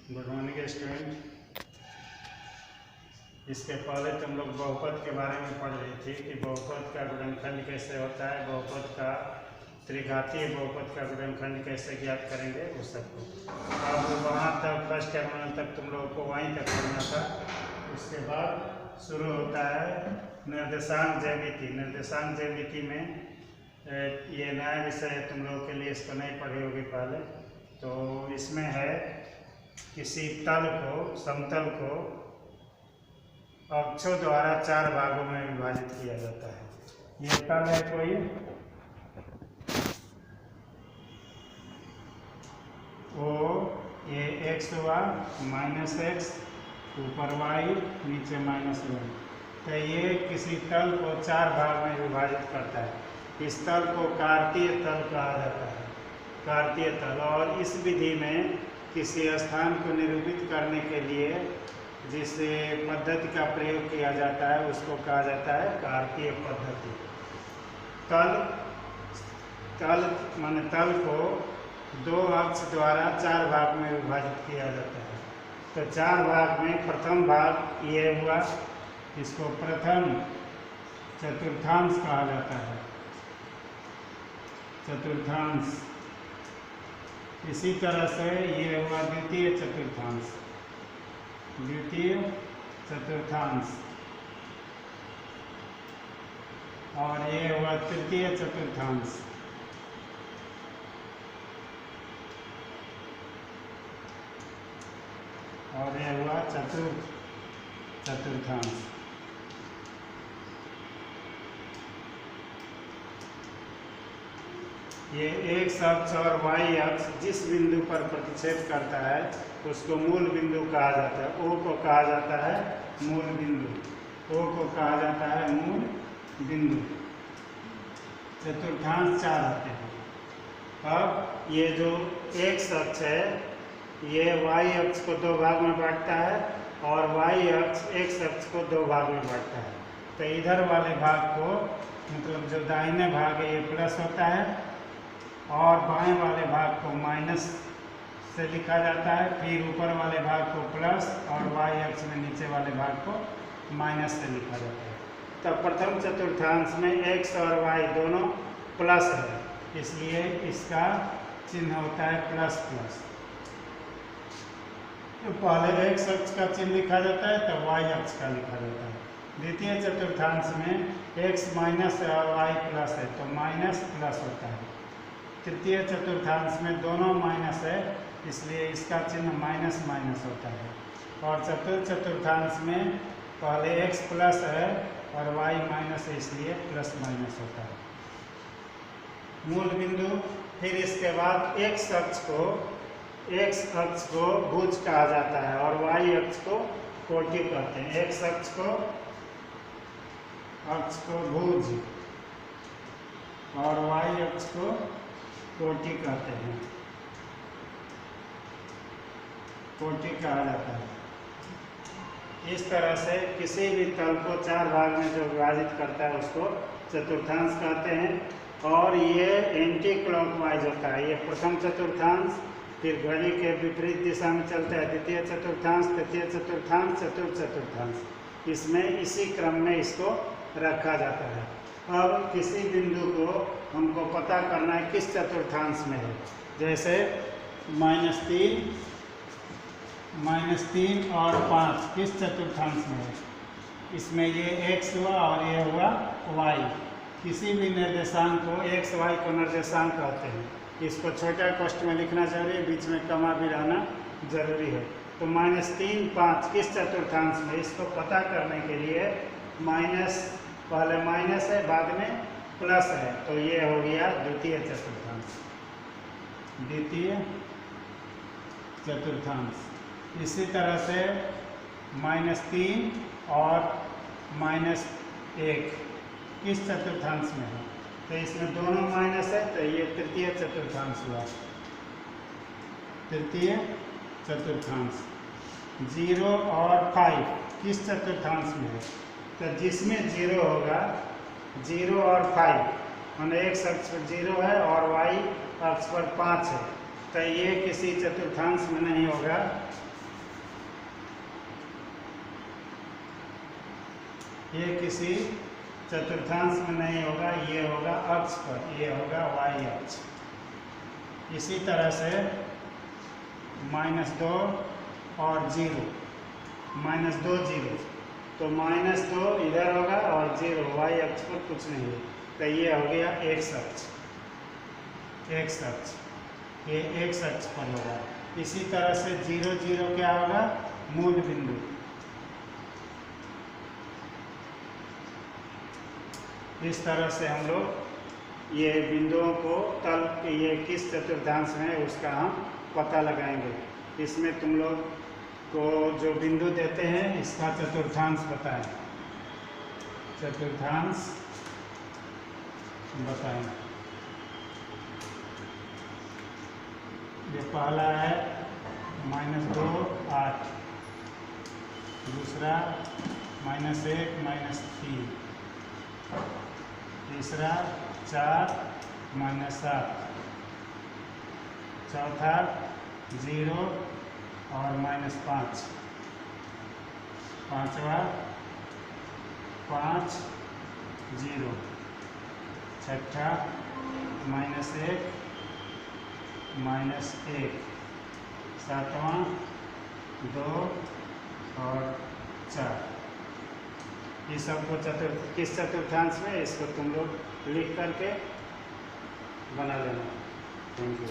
Good morning student. इसके पहले तुम लोग बहुपद के बारे में पढ़ रही थी कि बहुपद का गुणनखंड कैसे होता है, बहुपद का त्रिघातीय बहुपद का गुणनखंड कैसे ज्ञात करेंगे उस सबको। अब वहाँ तक फर्स्ट टर्मिनल तक तुम लोगों को वहीं तक पढ़ना था। उसके बाद शुरू होता है निर्देशांक ज्यामिति। निर्देशांक ज्यामिति में ये नया विषय है तुम लोगों के लिए, इसको नहीं पढ़ी होगी पहले। तो इसमें है किसी तल को, समतल को अक्षों द्वारा 4 भागों में विभाजित किया जाता है। ये तल है कोई, वो ये x हुआ -x, ऊपर y, नीचे -1। तो ये किसी तल को 4 भाग में विभाजित करता है। इस तल को कार्तीय तल कहा जाता है, कार्तीय तल। और इस विधि में किसी स्थान को निरूपित करने के लिए जिस पद्धति का प्रयोग किया जाता है उसको कहा जाता है कार्तीय पद्धति। माने तल को 2 अक्ष द्वारा 4 भाग में विभाजित किया जाता है। तो 4 भाग में प्रथम भाग ये हुआ, इसको प्रथम चतुर्थांश कहा जाता है, चतुर्थांश। इसी तरह से ये हुआ द्वितीय चतुर्थांश, द्वितीय चतुर्थांश। और ये हुआ तृतीय चतुर्थांश। और ये हुआ चतुर्थ चतुर्थांश। ये x अक्ष और y अक्ष जिस बिंदु पर प्रतिच्छेद करता है उसको मूल बिंदु कहा जाता है। O को कहा जाता है मूल बिंदु, O को कहा जाता है मूल बिंदु। चतुर्थांश 4 होते हैं। अब ये जो x अक्ष है ये y अक्ष को 2 भाग में बांटता है और y अक्ष x अक्ष को 2 भाग में बांटता है। तो इधर वाले भाग को, मतलब जो दाहिने भाग है ये प्लस होता है और बाएं वाले भाग को माइनस से लिखा जाता है। फिर ऊपर वाले भाग को प्लस और y अक्ष में नीचे वाले भाग को माइनस से लिखा जाता है। तो प्रथम चतुर्थांश में x और y दोनों प्लस है, इसलिए इसका चिन्ह होता है प्लस प्लस। तो पहले x अक्ष का चिन्ह लिखा जाता है तो y अक्ष का लिखा जाता है। द्वितीय चतुर्थांश में x माइनस और y प्लस है तो माइनस प्लस होता है। तृतीय चतुर्थांश में दोनों माइनस है, इसलिए इसका चिन्ह माइनस माइनस होता है। और चतुर्थ चतुर्थांश में पहले x प्लस है और y माइनस है, इसलिए प्लस माइनस होता है। मूल बिंदु। फिर इसके बाद x अक्ष को भुज कहा जाता है और y अक्ष को कोटि कहते हैं। x अक्ष को भुज और y अक्ष को कोटि कहते हैं, कोटि कहा जाता है। इस तरह से किसी भी तल को 4 भाग में जो विभाजित करता है उसको चतुर्थांश कहते हैं। और ये एंटी क्लॉकवाइज होता है। ये प्रथम चतुर्थांश, फिर घड़ी के विपरीत दिशा में चलता है द्वितीय चतुर्थांश, तृतीय चतुर्थांश, चतुर्थ चतुर्थांश। इसमें इसी क्रम में इसको रखा जाता है। अब किसी बिंदु को हमको पता करना है किस चतुर्थांश में है। जैसे -3 और 5 किस चतुर्थांश में है। इसमें ये x हुआ और ये हुआ y। किसी भी निर्देशांक को x y को निर्देशांक कहते हैं। इसको छोटा कोष्ठ में लिखना जरूरी है, बीच में कमा भी रहना जरूरी है। तो -3 5 किस चतुर्थांश में, इसको पता करने के लिए पहले माइनस है बाद में प्लस है, तो ये हो गया द्वितीय चतुर्थांश, द्वितीय चतुर्थांश। इसी तरह से -3 और -1 किस चतुर्थांश में है, तो इसमें दोनों माइनस है, तो ये तृतीय चतुर्थांश हुआ, तृतीय चतुर्थांश। 0 और 5 किस चतुर्थांश में है, तो जिसमें 0 होगा, 0 और 5 माने x अक्ष पर 0 है और y अक्ष पर 5 है, तो ये किसी चतुर्थांश में नहीं होगा, ये किसी चतुर्थांश में नहीं होगा, ये होगा अक्ष पर, ये होगा y अक्ष। इसी तरह से -2 और 0, -2 0, तो -2 इधर होगा और 0 y अक्ष पर कुछ नहीं है, तो ये हो गया x अक्ष, x अक्ष, ये x अक्ष पर होगा। इसी तरह से 0 0 क्या होगा, मूल बिंदु। इस तरह से हम लोग ये बिंदुओं को तल ये किस चतुर्थांश में है उसका हम पता लगाएंगे। इसमें तुम लोग को जो बिंदु देते हैं इसका चतुर्थांश बताएं, चतुर्थांश बताएं। ये पहला है -2 8, दूसरा -1 -3, तीसरा 4 -7, चौथा 0 और -5, पांचवा 5 0, छठा -1 -1, सातवां 2 और 4। ये सबको किस चतुर्थांश में, इसको तुम लोग लिख करके बना लेना। Thank you.